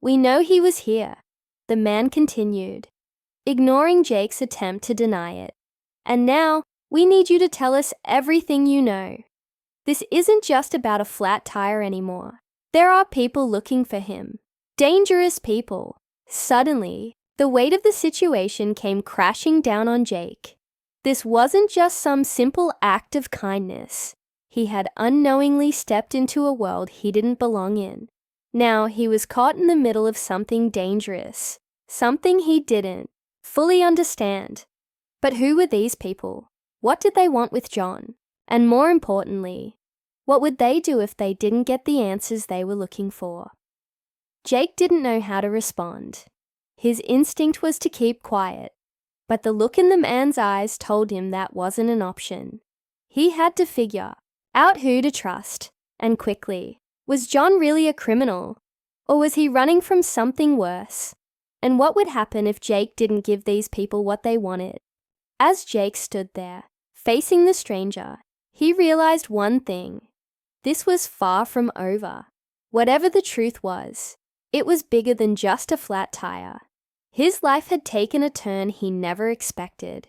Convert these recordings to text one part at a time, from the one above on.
"We know he was here," the man continued, ignoring Jake's attempt to deny it. "And now, we need you to tell us everything you know. This isn't just about a flat tire anymore. There are people looking for him. Dangerous people." Suddenly, the weight of the situation came crashing down on Jake. This wasn't just some simple act of kindness. He had unknowingly stepped into a world he didn't belong in. Now he was caught in the middle of something dangerous, something he didn't fully understand. But who were these people? What did they want with John? And more importantly, what would they do if they didn't get the answers they were looking for? Jake didn't know how to respond. His instinct was to keep quiet, but the look in the man's eyes told him that wasn't an option. He had to figure out who to trust, and quickly. Was John really a criminal? Or was he running from something worse? And what would happen if Jake didn't give these people what they wanted? As Jake stood there, facing the stranger, he realized one thing. This was far from over. Whatever the truth was, it was bigger than just a flat tire. His life had taken a turn he never expected,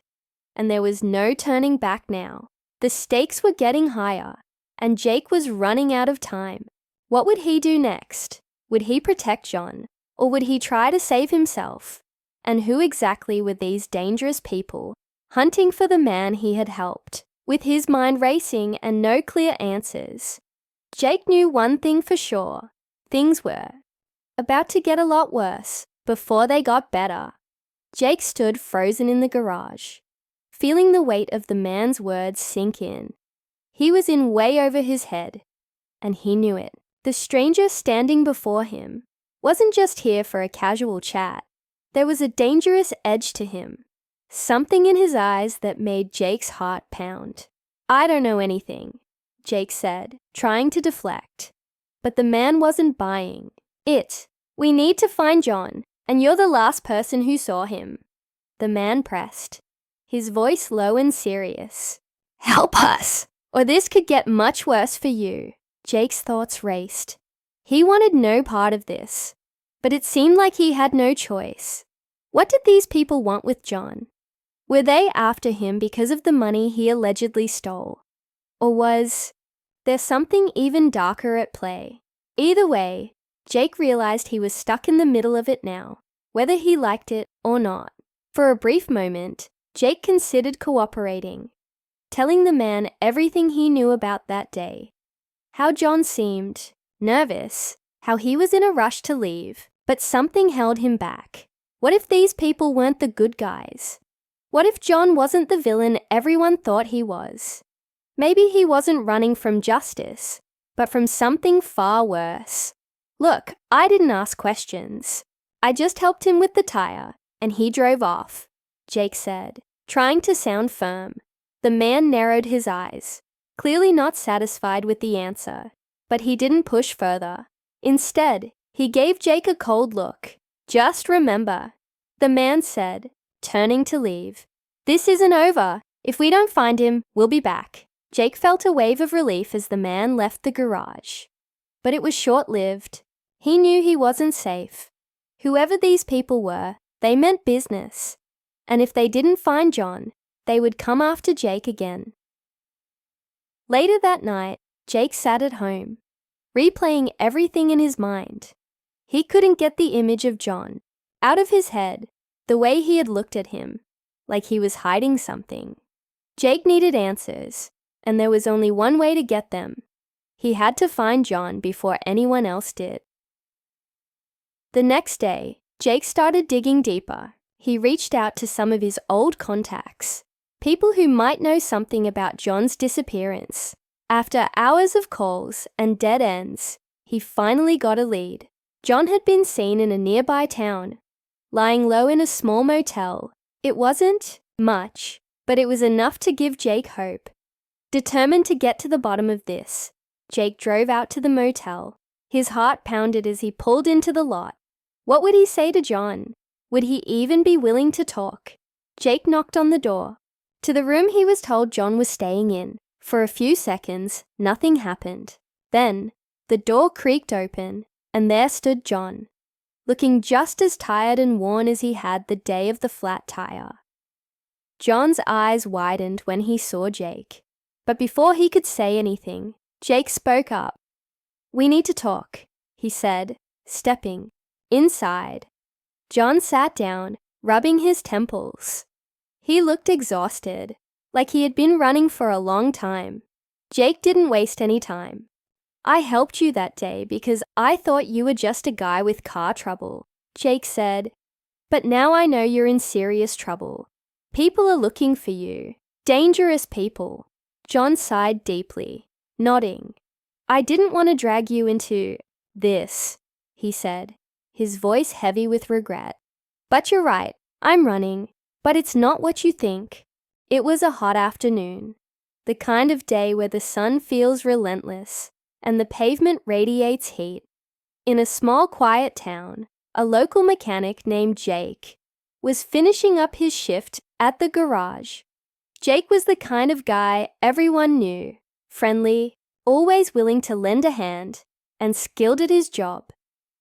and there was no turning back now. The stakes were getting higher, and Jake was running out of time. What would he do next? Would he protect John, or would he try to save himself? And who exactly were these dangerous people hunting for the man he had helped? With his mind racing and no clear answers, Jake knew one thing for sure. Things were about to get a lot worse before they got better. Jake stood frozen in the garage, feeling the weight of the man's words sink in. He was in way over his head, and he knew it. The stranger standing before him wasn't just here for a casual chat. There was a dangerous edge to him, something in his eyes that made Jake's heart pound. "I don't know anything," Jake said, trying to deflect. But the man wasn't buying. "We need to find John, and you're the last person who saw him." The man pressed, his voice low and serious. "Help us, or this could get much worse for you." Jake's thoughts raced. He wanted no part of this, but it seemed like he had no choice. What did these people want with John? Were they after him because of the money he allegedly stole? Or was there something even darker at play? Either way, Jake realized he was stuck in the middle of it now, whether he liked it or not. For a brief moment, Jake considered cooperating, telling the man everything he knew about that day. How John seemed nervous, how he was in a rush to leave, but something held him back. What if these people weren't the good guys? What if John wasn't the villain everyone thought he was? Maybe he wasn't running from justice, but from something far worse. "Look, I didn't ask questions. I just helped him with the tire, and he drove off," Jake said, trying to sound firm. The man narrowed his eyes, clearly not satisfied with the answer, but he didn't push further. Instead, he gave Jake a cold look. "Just remember," the man said, turning to leave. "This isn't over. If we don't find him, we'll be back." Jake felt a wave of relief as the man left the garage. But it was short-lived. He knew he wasn't safe. Whoever these people were, they meant business. And if they didn't find John, they would come after Jake again. Later that night, Jake sat at home, replaying everything in his mind. He couldn't get the image of John out of his head, the way he had looked at him, like he was hiding something. Jake needed answers, and there was only one way to get them. He had to find John before anyone else did. The next day, Jake started digging deeper. He reached out to some of his old contacts, people who might know something about John's disappearance. After hours of calls and dead ends, he finally got a lead. John had been seen in a nearby town, lying low in a small motel. It wasn't much, but it was enough to give Jake hope. Determined to get to the bottom of this, Jake drove out to the motel. His heart pounded as he pulled into the lot. What would he say to John? Would he even be willing to talk? Jake knocked on the door. To the room he was told John was staying in. For a few seconds, nothing happened. Then, the door creaked open, and there stood John. looking just as tired and worn as he had the day of the flat tire. John's eyes widened when he saw Jake, but before he could say anything, Jake spoke up. "We need to talk," he said, stepping inside. John sat down, rubbing his temples. He looked exhausted, like he had been running for a long time. Jake didn't waste any time. "I helped you that day because I thought you were just a guy with car trouble," Jake said. "But now I know you're in serious trouble. People are looking for you. Dangerous people." John sighed deeply, nodding. "I didn't want to drag you into this," he said, his voice heavy with regret. "But you're right, I'm running. But it's not what you think." It was a hot afternoon, the kind of day where the sun feels relentless and the pavement radiates heat. In a small, quiet town, a local mechanic named Jake was finishing up his shift at the garage. Jake was the kind of guy everyone knew, friendly, always willing to lend a hand, and skilled at his job.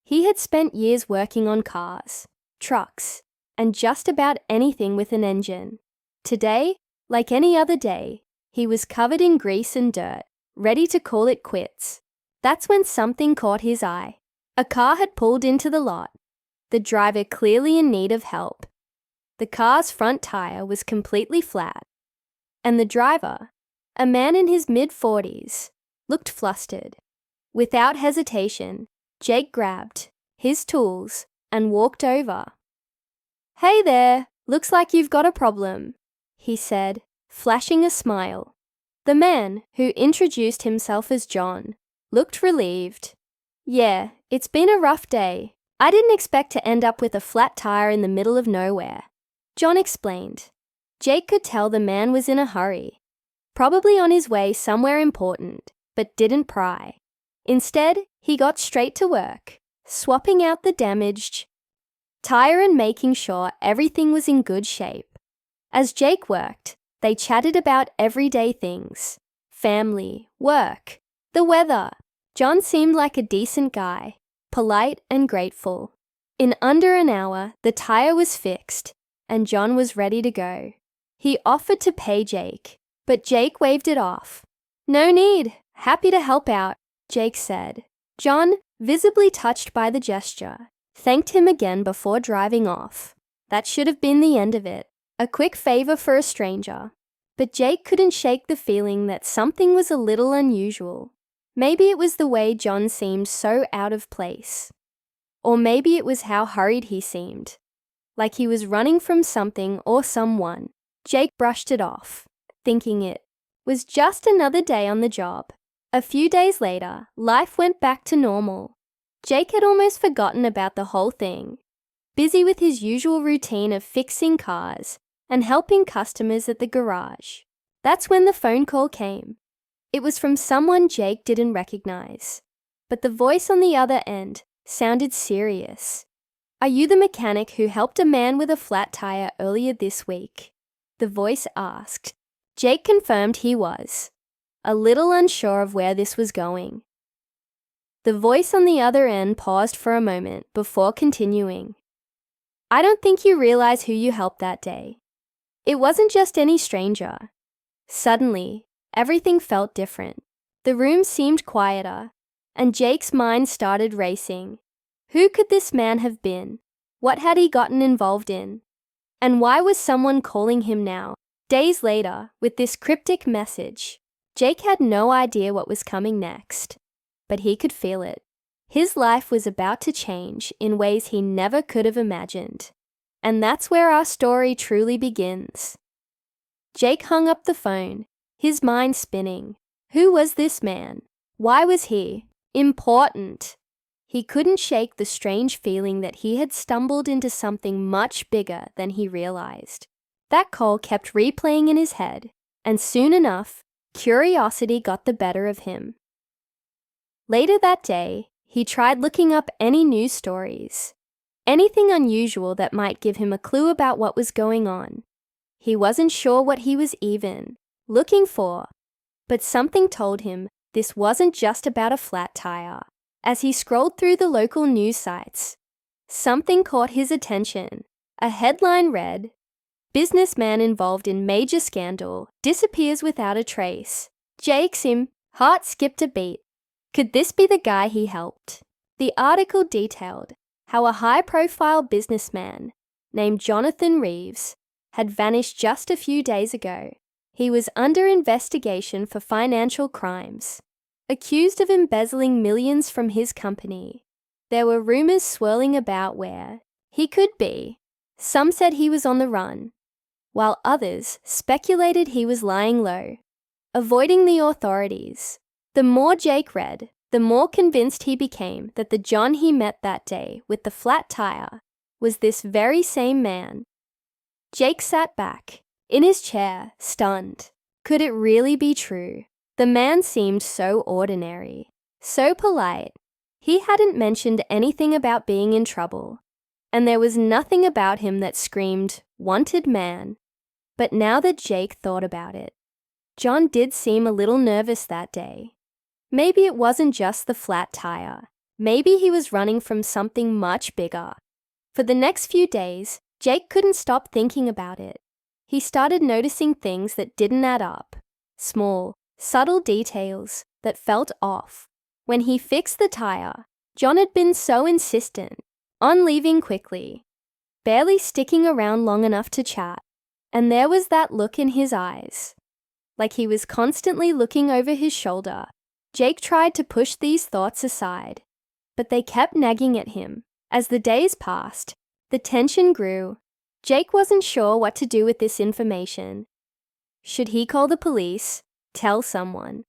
He had spent years working on cars, trucks, and just about anything with an engine. Today, like any other day, he was covered in grease and dirt, ready to call it quits. That's when something caught his eye. A car had pulled into the lot, the driver clearly in need of help. The car's front tire was completely flat, and the driver, a man in his mid-40s, looked flustered. Without hesitation, Jake grabbed his tools and walked over. "Hey there, looks like you've got a problem," he said, flashing a smile. The man, who introduced himself as John, looked relieved. "Yeah, it's been a rough day. I didn't expect to end up with a flat tire in the middle of nowhere," John explained. Jake could tell the man was in a hurry, probably on his way somewhere important, but didn't pry. Instead, he got straight to work, swapping out the damaged tire and making sure everything was in good shape. As Jake worked, they chatted about everyday things: family, work, the weather. John seemed like a decent guy, polite and grateful. In under an hour, the tire was fixed, and John was ready to go. He offered to pay Jake, but Jake waved it off. "No need, happy to help out," Jake said. John, visibly touched by the gesture, thanked him again before driving off. That should have been the end of it, a quick favor for a stranger. But Jake couldn't shake the feeling that something was a little unusual. Maybe it was the way John seemed so out of place. Or maybe it was how hurried he seemed, like he was running from something or someone. Jake brushed it off, thinking it was just another day on the job. A few days later, life went back to normal. Jake had almost forgotten about the whole thing, busy with his usual routine of fixing cars and helping customers at the garage. That's when the phone call came. It was from someone Jake didn't recognize, but the voice on the other end sounded serious. "Are you the mechanic who helped a man with a flat tire earlier this week?" the voice asked. Jake confirmed he was, a little unsure of where this was going. The voice on the other end paused for a moment before continuing. "I don't think you realize who you helped that day. It wasn't just any stranger." Suddenly, everything felt different. The room seemed quieter, and Jake's mind started racing. Who could this man have been? What had he gotten involved in? And why was someone calling him now, days later, with this cryptic message? Jake had no idea what was coming next, but he could feel it. His life was about to change in ways he never could have imagined. And that's where our story truly begins. Jake hung up the phone, his mind spinning. Who was this man? Why was he important? He couldn't shake the strange feeling that he had stumbled into something much bigger than he realized. That call kept replaying in his head, and soon enough, curiosity got the better of him. Later that day, he tried looking up any news stories, anything unusual that might give him a clue about what was going on. He wasn't sure what he was even looking for, but something told him this wasn't just about a flat tire. As he scrolled through the local news sites, something caught his attention. A headline read, "Businessman involved in major scandal disappears without a trace." Jake's heart skipped a beat. Could this be the guy he helped? The article detailed how a high-profile businessman named Jonathan Reeves had vanished just a few days ago. He was under investigation for financial crimes, accused of embezzling millions from his company. There were rumors swirling about where he could be. Some said he was on the run, while others speculated he was lying low, avoiding the authorities. The more Jake read, the more convinced he became that the John he met that day with the flat tire was this very same man. Jake sat back, in his chair, stunned. Could it really be true? The man seemed so ordinary, so polite. He hadn't mentioned anything about being in trouble, and there was nothing about him that screamed, "wanted man." But now that Jake thought about it, John did seem a little nervous that day. Maybe it wasn't just the flat tire. Maybe he was running from something much bigger. For the next few days, Jake couldn't stop thinking about it. He started noticing things that didn't add up. Small, subtle details that felt off. When he fixed the tire, John had been so insistent on leaving quickly, barely sticking around long enough to chat. And there was that look in his eyes, like he was constantly looking over his shoulder. Jake tried to push these thoughts aside, but they kept nagging at him. As the days passed, the tension grew. Jake wasn't sure what to do with this information. Should he call the police, tell someone,